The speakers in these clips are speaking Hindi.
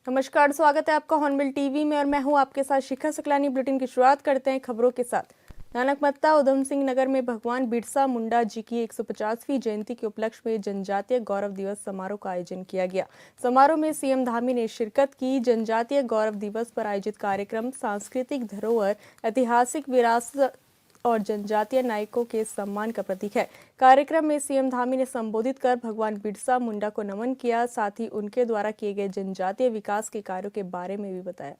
नमस्कार, स्वागत है आपका हॉर्नबिल टीवी में और मैं हूं आपके साथ शिखा सकलानी। बुलेटिन की शुरुआत करते हैं खबरों के साथ। नानकमत्ता उधम सिंह नगर में भगवान बिरसा मुंडा जी की 150वीं जयंती के उपलक्ष्य में जनजातीय गौरव दिवस समारोह का आयोजन किया गया। समारोह में सीएम धामी ने शिरकत की। जनजातीय गौरव दिवस पर आयोजित कार्यक्रम सांस्कृतिक धरोहर, ऐतिहासिक विरासत और जनजातीय नायकों के सम्मान का प्रतीक है। कार्यक्रम में सीएम धामी ने संबोधित कर भगवान बिरसा मुंडा को नमन किया, साथ ही उनके द्वारा किए गए जनजातीय विकास के कार्यों के बारे में भी बताया।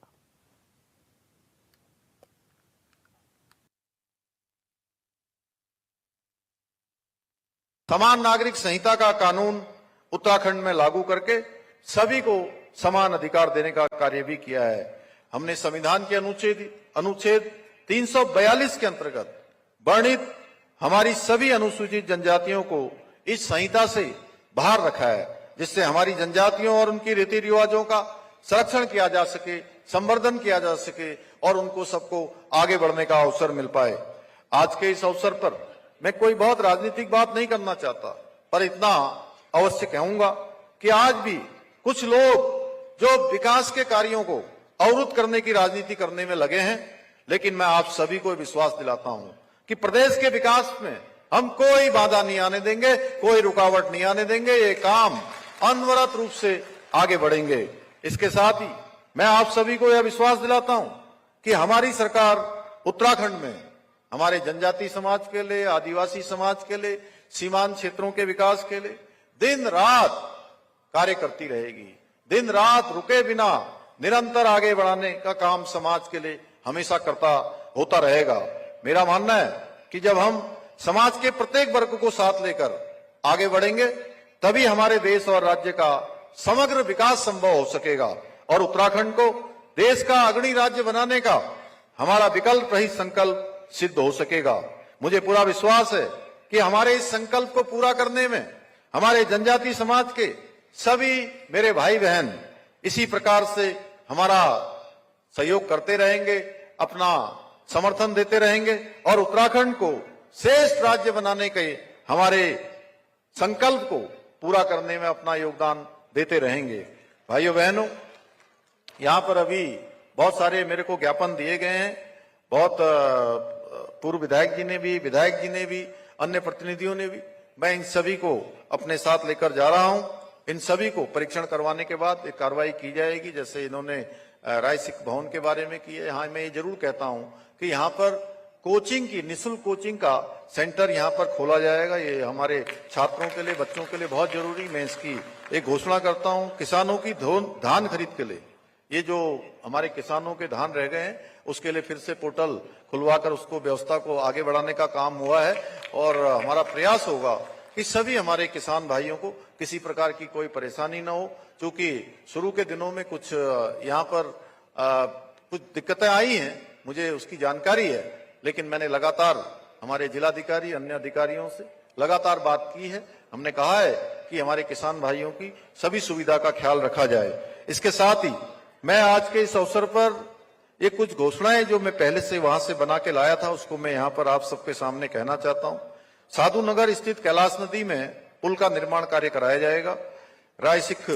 समान नागरिक संहिता का कानून उत्तराखंड में लागू करके सभी को समान अधिकार देने का कार्य भी किया है। हमने संविधान के अनुच्छेद 342 के अंतर्गत वर्णित हमारी सभी अनुसूचित जनजातियों को इस संहिता से बाहर रखा है, जिससे हमारी जनजातियों और उनकी रीति रिवाजों का संरक्षण किया जा सके, संवर्धन किया जा सके और उनको सबको आगे बढ़ने का अवसर मिल पाए। आज के इस अवसर पर मैं कोई बहुत राजनीतिक बात नहीं करना चाहता, पर इतना अवश्य कहूंगा कि आज भी कुछ लोग जो विकास के कार्यों को अवरुद्ध करने की राजनीति करने में लगे हैं, लेकिन मैं आप सभी को विश्वास दिलाता हूं कि प्रदेश के विकास में हम कोई बाधा नहीं आने देंगे, कोई रुकावट नहीं आने देंगे। ये काम अनवरत रूप से आगे बढ़ेंगे। इसके साथ ही मैं आप सभी को यह विश्वास दिलाता हूं कि हमारी सरकार उत्तराखंड में हमारे जनजाति समाज के लिए, आदिवासी समाज के लिए, सीमांत क्षेत्रों के विकास के लिए दिन रात कार्य करती रहेगी। दिन रात रुके बिना निरंतर आगे बढ़ाने का काम समाज के लिए हमेशा करता होता रहेगा। मेरा मानना है कि जब हम समाज के प्रत्येक वर्ग को साथ लेकर आगे बढ़ेंगे, तभी हमारे देश और राज्य का समग्र विकास संभव हो सकेगा और उत्तराखंड को देश का अग्रणी राज्य बनाने का हमारा विकल्प रहित संकल्प सिद्ध हो सकेगा। मुझे पूरा विश्वास है कि हमारे इस संकल्प को पूरा करने में हमारे जनजाति समाज के सभी मेरे भाई बहन इसी प्रकार से हमारा सहयोग करते रहेंगे, अपना समर्थन देते रहेंगे और उत्तराखंड को श्रेष्ठ राज्य बनाने के हमारे संकल्प को पूरा करने में अपना योगदान देते रहेंगे। भाइयों बहनों, यहां पर अभी बहुत सारे मेरे को ज्ञापन दिए गए हैं। बहुत पूर्व विधायक जी ने भी अन्य प्रतिनिधियों ने भी। मैं इन सभी को अपने साथ लेकर जा रहा हूं। इन सभी को परीक्षण करवाने के बाद एक कार्रवाई की जाएगी, जैसे इन्होंने राय सिख भवन के बारे में की है। यहाँ मैं ये जरूर कहता हूं कि यहाँ पर कोचिंग की निःशुल्क कोचिंग का सेंटर यहाँ पर खोला जाएगा। ये हमारे छात्रों के लिए, बच्चों के लिए बहुत जरूरी। मैं इसकी एक घोषणा करता हूं। किसानों की धान खरीद के लिए, ये जो हमारे किसानों के धान रह गए हैं उसके लिए फिर से पोर्टल खुलवाकर उसको व्यवस्था को आगे बढ़ाने का काम हुआ है और हमारा प्रयास होगा कि सभी हमारे किसान भाइयों को किसी प्रकार की कोई परेशानी न हो। क्योंकि शुरू के दिनों में कुछ यहाँ पर कुछ दिक्कतें आई हैं, मुझे उसकी जानकारी है, लेकिन मैंने लगातार हमारे जिलाधिकारी, अन्य अधिकारियों से लगातार बात की है। हमने कहा है कि हमारे किसान भाइयों की सभी सुविधा का ख्याल रखा जाए। इसके साथ ही मैं आज के इस अवसर पर ये कुछ घोषणाएं जो मैं पहले से वहां से बना के लाया था, उसको मैं यहाँ पर आप सबके सामने कहना चाहता हूँ। साधु नगर स्थित कैलाश नदी में पुल का निर्माण कार्य कराया जाएगा। राय सिख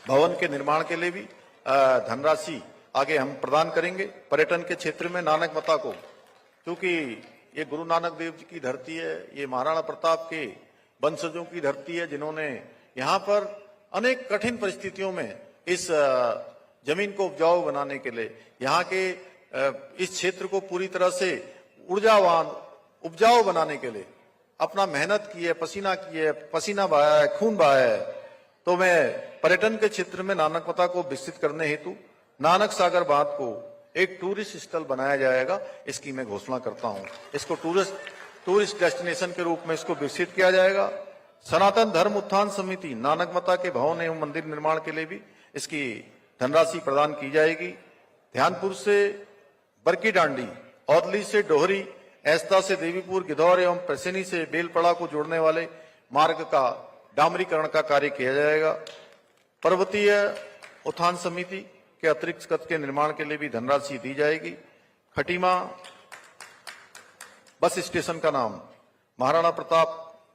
भवन के निर्माण के लिए भी धनराशि आगे हम प्रदान करेंगे। पर्यटन के क्षेत्र में नानकमता को, क्योंकि ये गुरु नानक देव जी की धरती है, ये महाराणा प्रताप के वंशजों की धरती है, जिन्होंने यहाँ पर अनेक कठिन परिस्थितियों में इस जमीन को उपजाऊ बनाने के लिए, यहाँ के इस क्षेत्र को पूरी तरह से ऊर्जावान, उपजाऊ बनाने के लिए अपना मेहनत की है, पसीना बहाया है, खून बहाया है। तो मैं पर्यटन के क्षेत्र में नानकमता को विकसित करने हेतु नानक सागर बांध को एक टूरिस्ट स्थल बनाया जाएगा, इसकी मैं घोषणा करता हूं। इसको टूरिस्ट डेस्टिनेशन के रूप में इसको विकसित किया जाएगा। सनातन धर्म उत्थान समिति नानकमता के भवन एवं मंदिर निर्माण के लिए भी इसकी धनराशि प्रदान की जाएगी। ध्यानपुर से बरकी डांडी, औदली से डोहरी, ऐस्ता से देवीपुर, गिधौर एवं प्रसनी से बेलपड़ा को जोड़ने वाले मार्ग का डामरीकरण का कार्य किया जाएगा। पर्वतीय उत्थान समिति के अतिरिक्त कद के निर्माण के लिए भी धनराशि दी जाएगी। खटीमा बस स्टेशन का नाम महाराणा प्रताप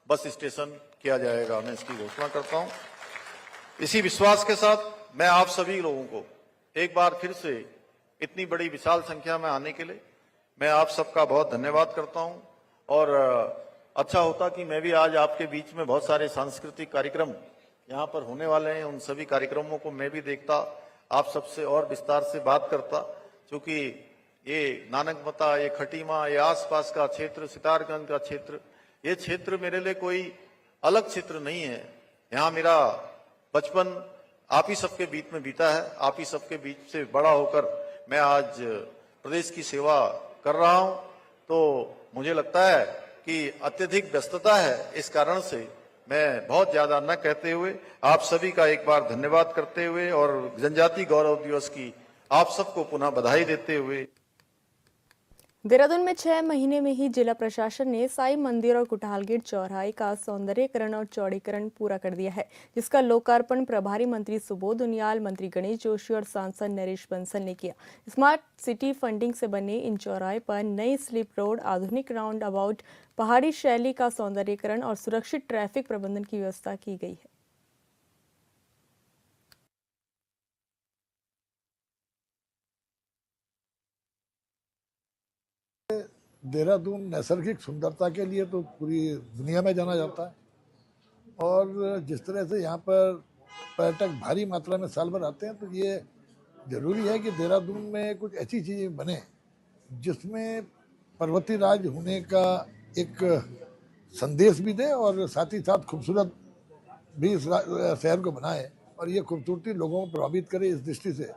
बस स्टेशन किया जाएगा। मैं इसकी घोषणा करता हूं। इसी विश्वास के साथ मैं आप सभी लोगों को एक बार फिर से इतनी बड़ी विशाल संख्या में आने के लिए मैं आप सबका बहुत धन्यवाद करता हूं। और अच्छा होता कि मैं भी आज आपके बीच में बहुत सारे सांस्कृतिक कार्यक्रम यहाँ पर होने वाले हैं, उन सभी कार्यक्रमों को मैं भी देखता, आप सबसे और विस्तार से बात करता, क्योंकि ये नानकमता, ये खटीमा, ये आसपास का क्षेत्र, सितारगंज का क्षेत्र, ये क्षेत्र मेरे लिए कोई अलग क्षेत्र नहीं है। यहाँ मेरा बचपन आप ही सबके बीच में बीता है, आप ही सबके बीच से बड़ा होकर मैं आज प्रदेश की सेवा कर रहा हूं। तो मुझे लगता है कि अत्यधिक व्यस्तता है, इस कारण से मैं बहुत ज्यादा न कहते हुए आप सभी का एक बार धन्यवाद करते हुए और जनजाति गौरव दिवस की आप सबको पुनः बधाई देते हुए देहरादून में 6 महीने में ही जिला प्रशासन ने साई मंदिर और कुठालगेट चौराहे का सौंदर्यीकरण और चौड़ीकरण पूरा कर दिया है, जिसका लोकार्पण प्रभारी मंत्री सुबोध उनियाल, मंत्री गणेश जोशी और सांसद नरेश बंसल ने किया। स्मार्ट सिटी फंडिंग से बने इन चौराहे पर नई स्लिप रोड, आधुनिक राउंड अबाउट, पहाड़ी शैली का सौंदर्यीकरण और सुरक्षित ट्रैफिक प्रबंधन की व्यवस्था की गई है। देहरादून नैसर्गिक सुंदरता के लिए तो पूरी दुनिया में जाना जाता है, और जिस तरह से यहाँ पर पर्यटक भारी मात्रा में साल भर आते हैं, तो ये जरूरी है कि देहरादून में कुछ ऐसी चीज़ें बने जिसमें पर्वतीय राज्य होने का एक संदेश भी दे और साथ ही साथ खूबसूरत भी इस शहर को बनाए, और ये खूबसूरती लोगों को प्रभावित करे। इस दृष्टि से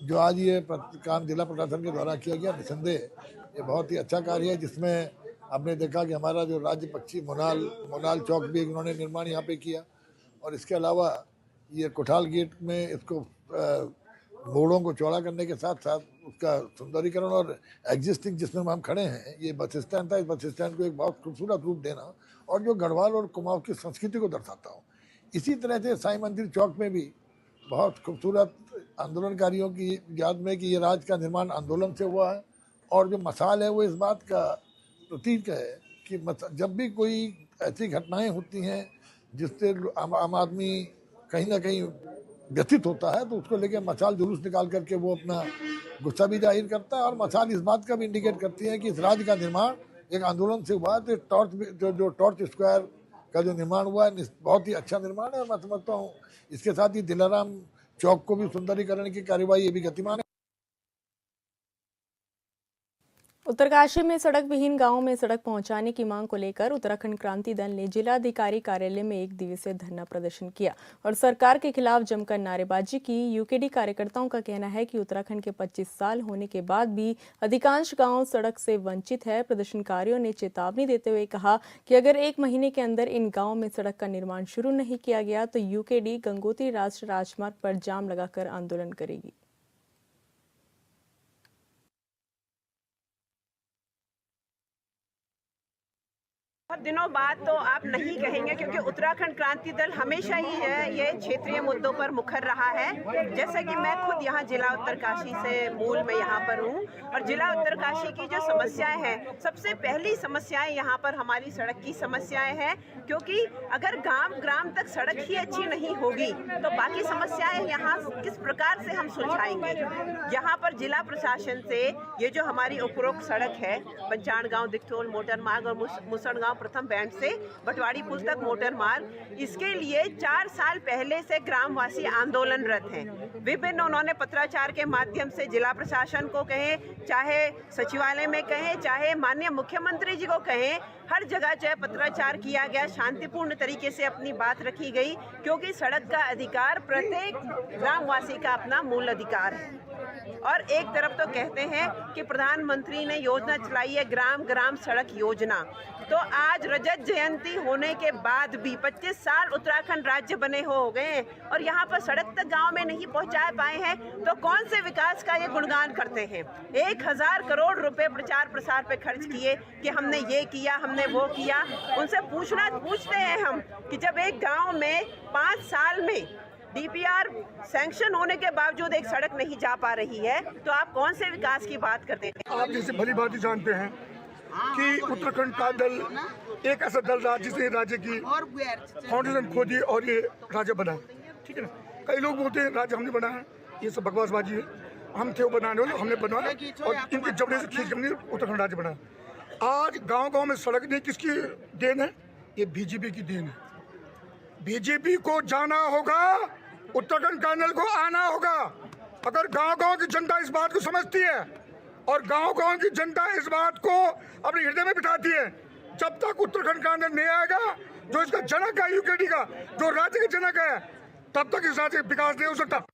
जो आज ये काम जिला प्रशासन के द्वारा किया गया, निसंदेह ये बहुत ही अच्छा कार्य है, जिसमें आपने देखा कि हमारा जो राज्य पक्षी मोनाल चौक भी उन्होंने निर्माण यहाँ पे किया, और इसके अलावा ये कोठाल गेट में इसको मोड़ों को चौड़ा करने के साथ साथ उसका सुंदरीकरण और एग्जिस्टिंग जिसमें हम खड़े हैं, ये बस स्टैंड था, इस बस स्टैंड को एक बहुत खूबसूरत रूप देना और जो गढ़वाल और कुमाऊं की संस्कृति को दर्शाता हो। इसी तरह से साई मंदिर चौक में भी बहुत खूबसूरत आंदोलनकारियों की याद में कि ये राज्य का निर्माण आंदोलन से हुआ है, और जो मसाल है वो इस बात का प्रतीक है कि जब भी कोई ऐसी घटनाएं होती हैं जिससे आम आदमी कहीं ना कहीं व्यथित होता है, तो उसको लेके मसाल जुलूस निकाल करके वो अपना गुस्सा भी जाहिर करता है, और मसाल इस बात का भी इंडिकेट करती है कि इस राज्य का निर्माण एक आंदोलन से हुआ है। तो टॉर्च जो टॉर्च स्क्वायर का जो निर्माण हुआ है बहुत ही अच्छा निर्माण है, और मैं समझता हूँ इसके साथ ही दिलाराम चौक को भी सुंदरीकरण की कार्यवाही ये भी गतिमान है। उत्तरकाशी में सड़क विहीन गांवों में सड़क पहुंचाने की मांग को लेकर उत्तराखंड क्रांति दल ने जिलाधिकारी कार्यालय में 1 दिवसीय धरना प्रदर्शन किया और सरकार के खिलाफ जमकर नारेबाजी की। यूकेडी कार्यकर्ताओं का कहना है कि उत्तराखंड के 25 साल होने के बाद भी अधिकांश गांव सड़क से वंचित है। प्रदर्शनकारियों ने चेतावनी देते हुए कहा कि अगर 1 महीने के अंदर इन गाँवों में सड़क का निर्माण शुरू नहीं किया गया तो यूकेडी गंगोत्री राष्ट्रीय राजमार्ग पर जाम लगाकर आंदोलन करेगी। बहुत दिनों बाद तो आप नहीं कहेंगे, क्योंकि उत्तराखंड क्रांति दल हमेशा ही ये क्षेत्रीय मुद्दों पर मुखर रहा है। जैसे कि मैं खुद यहाँ जिला उत्तरकाशी से मूल में यहाँ पर हूँ, और जिला उत्तरकाशी की जो समस्याएं हैं, सबसे पहली समस्याएं यहाँ पर हमारी सड़क की समस्याएं हैं, क्योंकि अगर ग्राम तक सड़क ही अच्छी नहीं होगी तो बाकी समस्याएं यहाँ किस प्रकार से हम सुलझाएंगे। यहाँ पर जिला प्रशासन से ये जो हमारी उपरोक्त सड़क है, पंचाण गाँव दिखटोल मोटर मार्ग और मुसड़ गाँव प्रथम बैंड से बटवाड़ी पुल तक मोटर मार्ग, इसके लिए 4 साल पहले से ग्रामवासी आंदोलनरत हैं। विभिन्न उन्होंने पत्राचार के माध्यम से जिला प्रशासन को कहे, चाहे सचिवालय में कहे, चाहे माननीय मुख्यमंत्री जी को कहे, हर जगह चाहे पत्राचार किया गया, शांतिपूर्ण तरीके से अपनी बात रखी गई, क्योंकि सड़क का अधिकार प्रत्येक ग्रामवासी का अपना मूल अधिकार है। और एक तरफ तो कहते हैं कि प्रधानमंत्री ने योजना चलाई है ग्राम ग्राम सड़क योजना, तो आज रजत जयंती होने के बाद भी 25 साल उत्तराखंड राज्य बने हो गए और यहाँ पर सड़क तक गांव में नहीं पहुँचा पाए हैं, तो कौन से विकास का ये गुणगान करते हैं। 1000 करोड़ रुपए प्रचार प्रसार पे खर्च किए कि हमने ये किया, हमने वो किया। उनसे पूछते हैं हम कि जब एक गाँव में 5 साल में डीपीआर सैंक्शन होने के बावजूद एक सड़क नहीं जा पा रही है, तो आप कौन से विकास की बात करते हैं। आप जैसे भली भांति जानते हैं कि उत्तराखंड का दल एक ऐसा दल रहा जिसने राज्य की फाउंडेशन खोदी और ये राज्य बना, ठीक है ना। कई लोग बोलते हैं राज्य हमने बनाया, ये सब बकवासबाजी है। हम थे वो बनाने वाले, हमने बनवाया और इनके जबड़े से खींच हमने उत्तराखंड राज्य बनाया। आज गांव-गांव में सड़क नहीं, किसकी देन है? ये बीजेपी की देन है। बीजेपी को जाना होगा, उत्तराखंड कैडर को आना होगा। अगर गांव-गांव की जनता इस बात को समझती है और गांव-गांव की जनता इस बात को अपने हृदय में बिठाती है, जब तक उत्तराखंड कैडर नहीं आएगा, जो इसका जनक है यूकेडी का, जो राज्य का जनक है, तब तक इस राज्य का विकास नहीं हो सकता।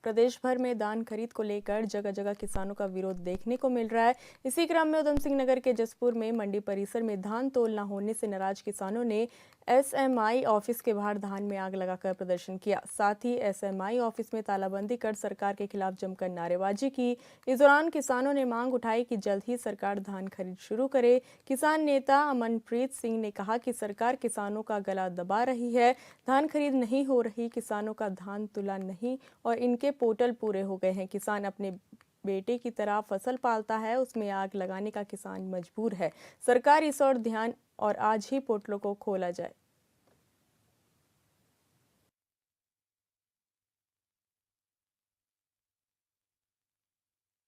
प्रदेश भर में धान खरीद को लेकर जगह जगह किसानों का विरोध देखने को मिल रहा है। इसी क्रम में उधम सिंह नगर के जसपुर में मंडी परिसर में धान तोल न होने से नाराज किसानों ने एसएमआई ऑफिस के बाहर धान में आग लगाकर प्रदर्शन किया। साथ ही एसएमआई ऑफिस में तालाबंदी कर सरकार के खिलाफ जमकर नारेबाजी की। इस दौरान किसानों ने मांग उठाई कि जल्द ही सरकार धान खरीद शुरू करे। किसान नेता अमनप्रीत सिंह ने कहा कि सरकार किसानों का गला दबा रही है, धान खरीद नहीं हो रही, किसानों का धान तुला नहीं और इनके पोर्टल पूरे हो गए हैं। किसान अपने बेटे की तरह फसल पालता है, उसमें आग लगाने का किसान मजबूर है। सरकार इस ओर ध्यान और आज ही पोर्टलों को खोला जाए।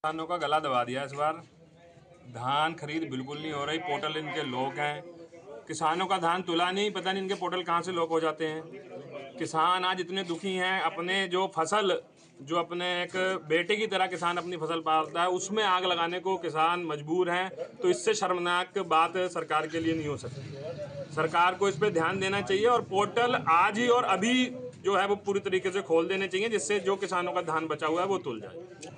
किसानों का गला दबा दिया इस बार। धान खरीद बिल्कुल नहीं हो रही, पोर्टल इनके लॉक हैं। किसानों का धान तुला नहीं, पता नहीं इनके पोर्टल कहां से लॉक हो जाते हैं। किसान आज इतने दुखी हैं, अपने जो फसल जो अपने एक बेटे की तरह किसान अपनी फसल पालता है, उसमें आग लगाने को किसान मजबूर हैं। तो इससे शर्मनाक बात सरकार के लिए नहीं हो सकती। सरकार को इस पर ध्यान देना चाहिए और पोर्टल आज ही और अभी जो है वो पूरी तरीके से खोल देने चाहिए, जिससे जो किसानों का धान बचा हुआ है वो तुल जाए।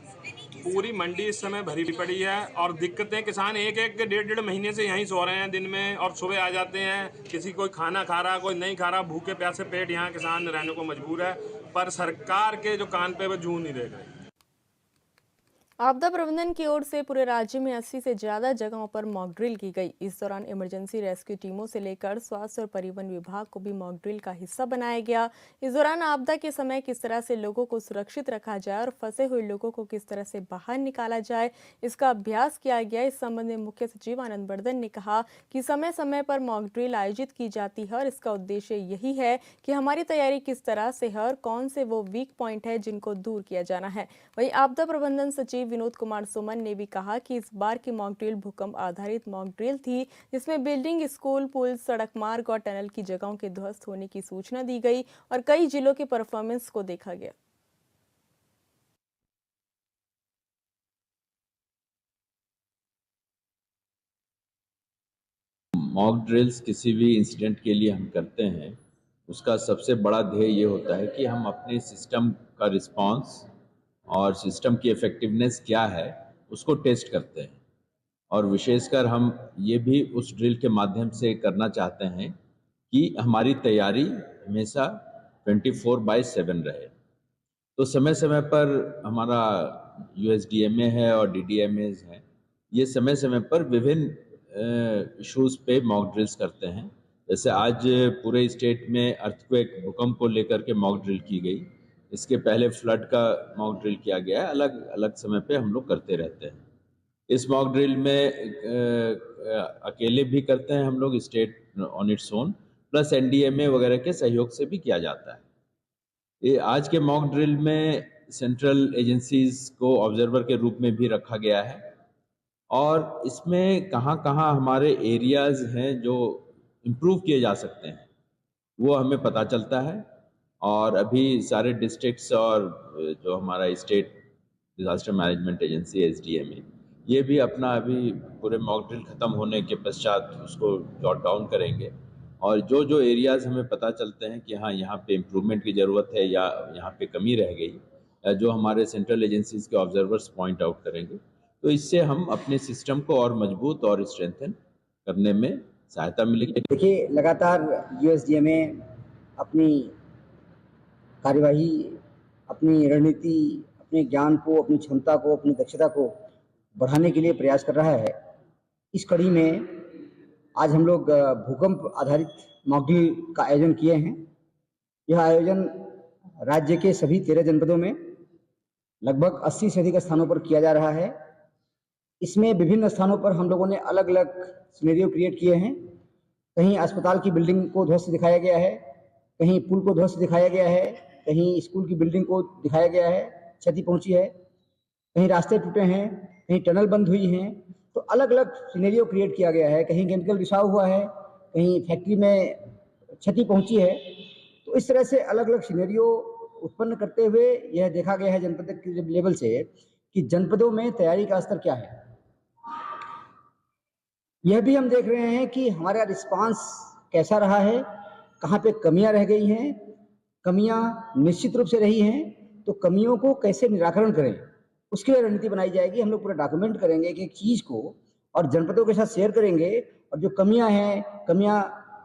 पूरी मंडी इस समय भरी पड़ी है और दिक्कतें, किसान एक डेढ़ महीने से यहीं सो रहे हैं दिन में और सुबह आ जाते हैं। किसी कोई खाना खा रहा, कोई नहीं खा रहा, भूखे प्यासे पेट यहाँ किसान रहने को मजबूर है। पर सरकार के जो कान पे वो जू नहीं दे गए। आपदा प्रबंधन की ओर से पूरे राज्य में 80 से ज्यादा जगहों पर मॉक ड्रिल की गई। इस दौरान इमरजेंसी रेस्क्यू टीमों से लेकर स्वास्थ्य और परिवहन विभाग को भी मॉक ड्रिल का हिस्सा बनाया गया। इस दौरान आपदा के समय किस तरह से लोगों को सुरक्षित रखा जाए और फंसे हुए लोगों को किस तरह से बाहर निकाला जाए, इसका अभ्यास किया गया। इस संबंध में मुख्य सचिव आनंद वर्धन ने कहा कि समय समय पर मॉक ड्रिल आयोजित की जाती है और इसका उद्देश्य यही है कि हमारी तैयारी किस तरह से है और कौन से वो वीक पॉइंट है जिनको दूर किया जाना है। वहीं आपदा प्रबंधन सचिव विनोद कुमार सुमन ने भी कहा कि इस बार की मॉक ड्रिल भूकंप आधारित मॉक ड्रिल थी, जिसमें बिल्डिंग, स्कूल, पुल, सड़क मार्ग और टनल की जगहों के ध्वस्त होने की सूचना दी गई और कई जिलों के परफॉर्मेंस को देखा गया। मॉक ड्रिल्स किसी भी इंसिडेंट के लिए हम करते हैं, उसका सबसे बड़ा ध्येय ये होता है कि हम अपने सिस्टम का रिस्पांस और सिस्टम की इफेक्टिवनेस क्या है उसको टेस्ट करते हैं। और विशेषकर हम ये भी उस ड्रिल के माध्यम से करना चाहते हैं कि हमारी तैयारी हमेशा 24/7 रहे। तो समय समय पर हमारा USDMA है और DDMAs हैं, ये समय समय पर विभिन्न इश्यूज़ पे मॉक ड्रिल्स करते हैं। जैसे आज पूरे स्टेट में अर्थक्वेक, भूकंप को लेकर के मॉक ड्रिल की गई। इसके पहले फ्लड का मॉक ड्रिल किया गया है। अलग अलग समय पे हम लोग करते रहते हैं। इस मॉक ड्रिल में अकेले भी करते हैं हम लोग, state on its own, plus NDMA वगैरह के सहयोग से भी किया जाता है। ये आज के मॉक ड्रिल में सेंट्रल एजेंसीज को ऑब्जर्वर के रूप में भी रखा गया है और इसमें कहाँ कहाँ हमारे एरियाज़ हैं जो इम्प्रूव किए जा सकते हैं वो हमें पता चलता है। और अभी सारे डिस्ट्रिक्ट्स और जो हमारा state disaster management agency SDMA, ये भी अपना अभी पूरे मॉक ड्रिल ख़त्म होने के पश्चात उसको जॉट डाउन करेंगे और जो जो एरियाज़ हमें पता चलते हैं कि हाँ यहाँ पे इम्प्रूवमेंट की ज़रूरत है या यहाँ पे कमी रह गई, जो हमारे सेंट्रल एजेंसीज के ऑब्जर्वर्स पॉइंट आउट करेंगे, तो इससे हम अपने सिस्टम को और मजबूत और स्ट्रेंथन करने में सहायता मिलेगी। देखिए, लगातार USDMA अपनी कार्यवाही, अपनी रणनीति, अपने ज्ञान को, अपनी क्षमता को, अपनी दक्षता को बढ़ाने के लिए प्रयास कर रहा है। इस कड़ी में आज हम लोग भूकंप आधारित मॉक ड्रिल का आयोजन किए हैं। यह आयोजन राज्य के सभी 13 जनपदों में लगभग 80 से अधिक स्थानों पर किया जा रहा है। इसमें विभिन्न स्थानों पर हम लोगों ने अलग अलग सिनेरियो क्रिएट किए हैं। कहीं अस्पताल की बिल्डिंग को ध्वस्त दिखाया गया है, कहीं पुल को ध्वस्त दिखाया गया है, कहीं स्कूल की बिल्डिंग को दिखाया गया है, क्षति पहुंची है, कहीं रास्ते टूटे हैं, कहीं टनल बंद हुई हैं। तो अलग अलग सिनेरियो क्रिएट किया गया है, कहीं केमिकल रिसाव हुआ है, कहीं फैक्ट्री में क्षति पहुंची है। तो इस तरह से अलग अलग सिनेरियो उत्पन्न करते हुए यह देखा गया है जनपद के लेवल से कि जनपदों में तैयारी का स्तर क्या है। यह भी हम देख रहे हैं कि हमारा रिस्पांस कैसा रहा है, कहाँ पे कमियां रह गई हैं। कमियां निश्चित रूप से रही हैं, तो कमियों को कैसे निराकरण करें उसके लिए रणनीति बनाई जाएगी। हम लोग पूरा डॉक्यूमेंट करेंगे एक चीज को और जनपदों के साथ शेयर करेंगे। और जो कमियां हैं, कमियां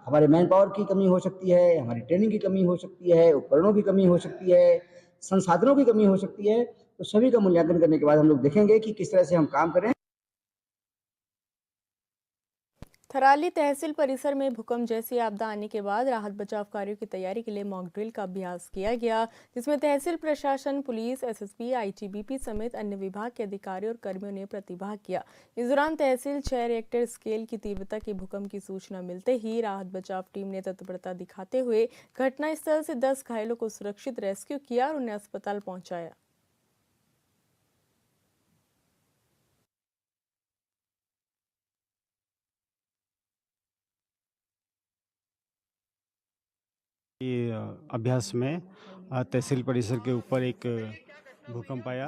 हमारे मैन पावर की कमी हो सकती है, हमारी ट्रेनिंग की कमी हो सकती है, उपकरणों की कमी हो सकती है, संसाधनों की कमी हो सकती है। तो सभी का मूल्यांकन करने के बाद हम लोग देखेंगे कि किस तरह से हम काम करें। थराली तहसील परिसर में भूकंप जैसी आपदा आने के बाद राहत बचाव कार्यों की तैयारी के लिए मॉक ड्रिल का अभ्यास किया गया, जिसमें तहसील प्रशासन, पुलिस, एसएसबी, आईटीबीपी समेत अन्य विभाग के अधिकारियों और कर्मियों ने प्रतिभाग किया। इस दौरान तहसील 6 रिएक्टर स्केल की तीव्रता के भूकंप की सूचना मिलते ही राहत बचाव टीम ने तत्परता दिखाते हुए घटनास्थल से 10 घायलों को सुरक्षित रेस्क्यू किया और उन्हें अस्पताल पहुंचाया। ये अभ्यास में तहसील परिसर के ऊपर एक भूकंप आया।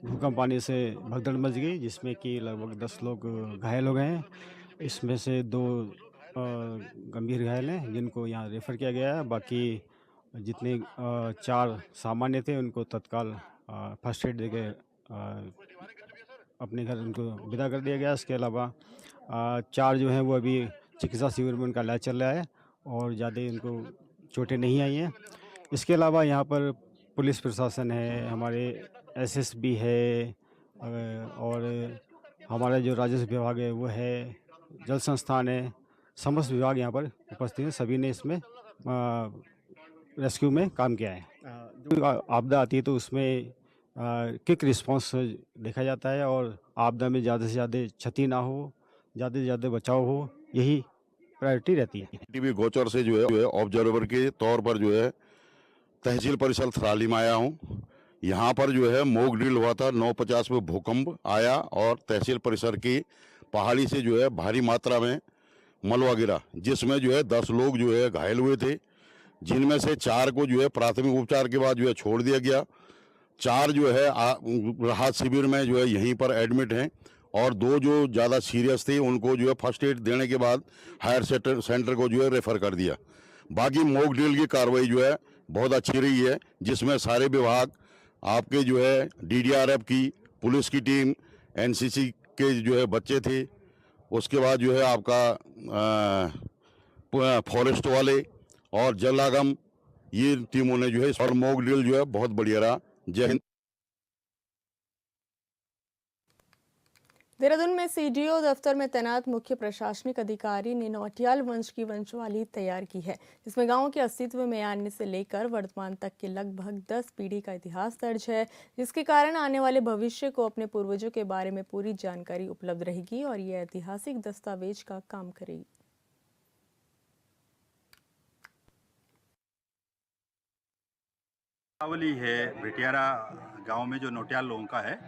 भूकंप आने से भगदड़ मच गई, जिसमें कि लगभग 10 लोग घायल हो गए हैं। इसमें से 2 गंभीर घायल हैं, जिनको यहाँ रेफ़र किया गया है। बाकी जितने 4 सामान्य थे उनको तत्काल फर्स्ट एड देके अपने घर उनको विदा कर दिया गया। इसके अलावा 4 जो हैं वो अभी चिकित्सा शिविर में उनका इलाज चल रहा है और ज़्यादा उनको चोटें नहीं आई हैं। इसके अलावा यहाँ पर पुलिस प्रशासन है, हमारे एसएसबी है और हमारा जो राजस्व विभाग है वो है, जल संस्थान है, समस्त विभाग यहाँ पर उपस्थित हैं। सभी ने इसमें रेस्क्यू में काम किया है। जो आपदा आती है तो उसमें क्विक रिस्पांस देखा जाता है और आपदा में ज़्यादा से ज़्यादा क्षति ना हो, ज़्यादा से ज़्यादा बचाव हो, यही प्रायोरिटी रहती है। टीवी गोचर से जो है ऑब्जर्वर के तौर पर जो है तहसील परिसर थराली में आया हूँ। यहाँ पर जो है मॉक ड्रिल हुआ था। 9:50 में भूकंप आया और तहसील परिसर की पहाड़ी से जो है भारी मात्रा में मलबा गिरा, जिसमें जो है 10 लोग जो है घायल हुए थे, जिनमें से 4 को जो है प्राथमिक उपचार के बाद जो है छोड़ दिया गया। 4 जो है राहत शिविर में जो है यहीं पर एडमिट हैं और 2 जो ज़्यादा सीरियस थे उनको जो है फर्स्ट एड देने के बाद हायर सेंटर को जो है रेफर कर दिया। बाकी मॉक ड्रिल की कार्रवाई जो है बहुत अच्छी रही है, जिसमें सारे विभाग आपके जो है डीडीआरएफ की, पुलिस की टीम, एनसीसी के जो है बच्चे थे, उसके बाद जो है आपका फॉरेस्ट वाले और जलागम, ये टीमों ने जो है और मॉक ड्रिल जो है बहुत बढ़िया रहा। जय हिंद। देहरादून में सीडीओ दफ्तर में तैनात मुख्य प्रशासनिक अधिकारी ने नौटियाल वंश की वंशावली तैयार की है, जिसमें गांव के अस्तित्व में आने से लेकर वर्तमान तक के लगभग 10 पीढ़ी का इतिहास दर्ज है, जिसके कारण आने वाले भविष्य को अपने पूर्वजों के बारे में पूरी जानकारी उपलब्ध रहेगी और ये ऐतिहासिक दस्तावेज का काम करेगी। वंशावली है भेटियारा गांव में जो नौटियाल लोगों का है,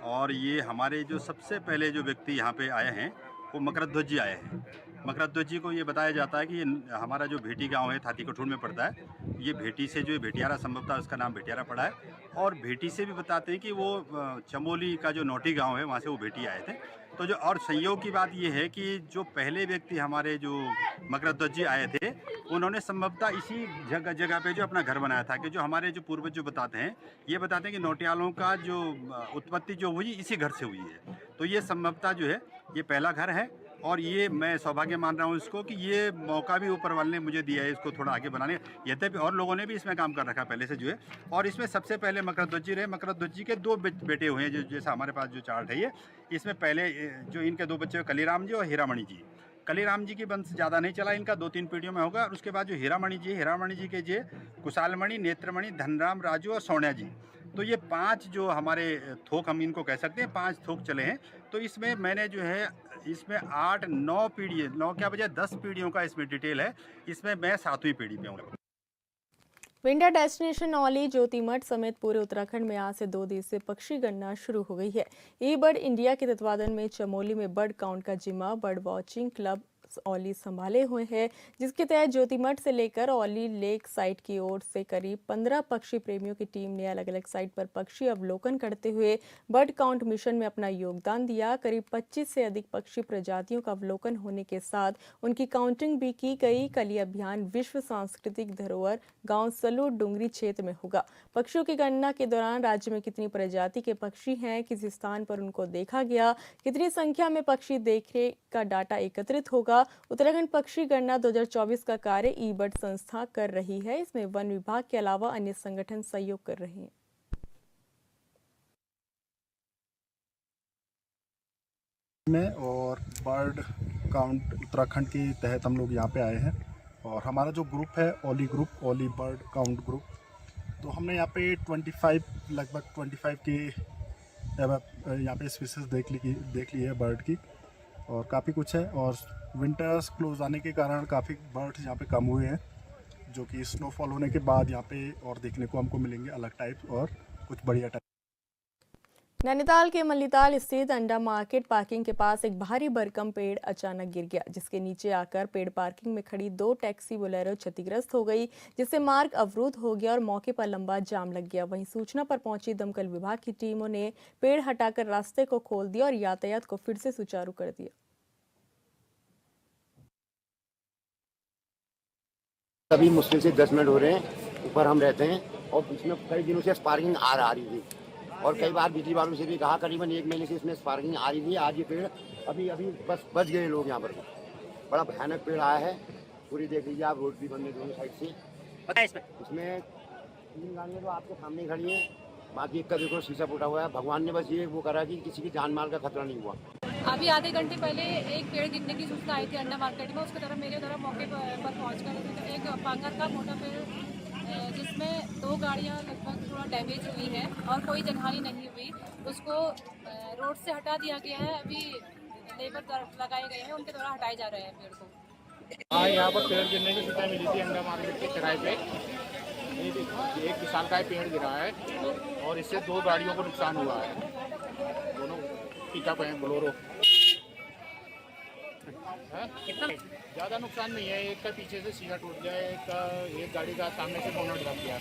और ये हमारे जो सबसे पहले जो व्यक्ति यहाँ पे आए हैं वो मकरध्वज जी आए हैं। मकरध्वज जी को ये बताया जाता है कि ये हमारा जो भेटी गांव है थाती कठूर में पड़ता है, ये भेटी से जो भेटियारा संभवतः उसका नाम भेटियारा पड़ा है। और भेटी से भी बताते हैं कि वो चमोली का जो नौटी गांव है वहाँ से वो भेटी आए थे। तो जो और संयोग की बात ये है कि जो पहले व्यक्ति हमारे जो मकरध्वज जी आए थे, उन्होंने संभवतः इसी जगह पे जो अपना घर बनाया था। कि जो हमारे जो पूर्वज जो बताते हैं, ये बताते हैं कि नौटियालों का जो उत्पत्ति जो हुई इसी घर से हुई है। तो ये संभवतः जो है ये पहला घर है और ये मैं सौभाग्य मान रहा हूँ इसको कि ये मौका भी ऊपर वाले ने मुझे दिया है इसको थोड़ा आगे बनाने। यद्यपि और लोगों ने भी इसमें काम कर रखा पहले से जो है। और इसमें सबसे पहले मकरध्वज जी रहे। मकरध्वज जी के 2 बेटे हुए हैं, जो जैसा हमारे पास जो चार्ट है ये, इसमें पहले जो इनके 2 बच्चे कलीराम जी और हीरामणि जी। कलीराम जी की वंश ज़्यादा नहीं चला, इनका 2-3 पीढ़ियों में होगा। और उसके बाद जो हीरामणि जी के जे कुशालमणि, नेत्रमणि, धनराम, राजू और सोनिया जी। तो ये 5 जो हमारे थोक हम इनको कह सकते हैं, 5 थोक चले हैं। तो इसमें मैंने जो है इसमें 8-9 पीढ़ी, 9 क्या बजाय 10 पीढ़ियों का इसमें डिटेल है। इसमें मैं 7वीं पीढ़ी पे हूँ। विंटर डेस्टिनेशन औली ज्योतिमठ समेत पूरे उत्तराखंड में आज से 2 दिवसीय पक्षी गणना शुरू हो गई है। ई बर्ड इंडिया के तत्वाधान में चमोली में बर्ड काउंट का जिम्मा बर्ड वॉचिंग क्लब औली संभाले हुए हैं, जिसके तहत ज्योतिमठ से लेकर औली लेक साइट की ओर से करीब 15 पक्षी प्रेमियों की टीम ने अलग अलग साइट पर पक्षी अवलोकन करते हुए बर्ड काउंट मिशन में अपना योगदान दिया। करीब 25 से अधिक पक्षी प्रजातियों का अवलोकन होने के साथ उनकी काउंटिंग भी की गई। कल ये अभियान विश्व सांस्कृतिक धरोहर गांव सलू डुंगरी क्षेत्र में होगा। पक्षियों की गणना के दौरान राज्य में कितनी प्रजाति के पक्षी हैं, किस स्थान पर उनको देखा गया, कितनी संख्या में पक्षी देखे का डाटा एकत्रित होगा। उत्तराखंड पक्षी गणना 2024 का कार्य ई बर्ड संस्था कर रही है। इसमें वन विभाग के अलावा अन्य संगठन सहयोग कर रहे हैं। में और बर्ड काउंट उत्तराखंड के तहत हम लोग यहाँ पे आए हैं और हमारा जो ग्रुप है ओली ग्रुप, ओली बर्ड काउंट ग्रुप, तो हमने यहाँ पे लगभग 25 के यहाँ पे स्पीसीज देख ली है बर्ड की और काफ़ी कुछ है। और विंटर्स क्लोज आने के कारण काफ़ी बर्ड्स यहाँ पे कम हुए हैं, जो कि स्नोफॉल होने के बाद यहाँ पे और देखने को हमको मिलेंगे अलग टाइप और कुछ बढ़िया टाइप। नैनीताल के मल्लीताल स्थित अंडा मार्केट पार्किंग के पास एक भारी भरकम पेड़ अचानक गिर गया, जिसके नीचे आकर पेड़ पार्किंग में खड़ी 2 टैक्सी बोलेरो क्षतिग्रस्त हो गई, जिससे मार्ग अवरुद्ध हो गया और मौके पर लंबा जाम लग गया। वहीं सूचना पर पहुंची दमकल विभाग की टीमों ने पेड़ हटाकर रास्ते को खोल दिया और यातायात को फिर से सुचारू कर दिया। अभी मुश्किल से 10 मिनट हो रहे हैं, ऊपर हम रहते हैं और इसमें कई दिनों से स्पार्किंग आ रही थी और कई बार बिजली वालों से भी कहा, करीबन 1 महीने से इसमें स्पार्किंग आ रही थी। आज ये पेड़ अभी बस बच गए लोग यहाँ पर। बड़ा भयानक पेड़ आया है, पूरी देख लीजिए आप, रोड भी बंद है दोनों साइड से। इसमें 3 गाड़ियाँ तो आपके सामने खड़ी हैं, बाकी एक का देखो शीशा फूटा हुआ है। भगवान ने बस ये वो करा कि किसी की जान माल का खतरा नहीं हुआ। अभी आधे घंटे पहले एक पेड़ गिरने की सूचना आई थी अंडा मार्केट में, उसकी तरफ मेरे तरफ मौके पर पहुंचकर एक पांगर का मोटा पेड़ जिसमें 2 गाड़ियां लगभग थोड़ा डैमेज हुई है और कोई जनहानि नहीं हुई, उसको रोड से हटा दिया गया है। अभी लेबर लगाए गए हैं, उनके द्वारा हटाए जा रहे हैं पेड़ को। हाँ, यहाँ पर पेड़ गिरने की सूचना मिली थी अंडा मार्केट के किराए पे। एक किसान का पेड़ गिरा है और इससे 2 गाड़ियों को नुकसान हुआ है, दोनों पिकअप हैं, बोलेरो। ज़्यादा नुकसान नहीं है, एक का पीछे से शीशा टूट गया, एक गाड़ी का सामने से बोनट दब गया।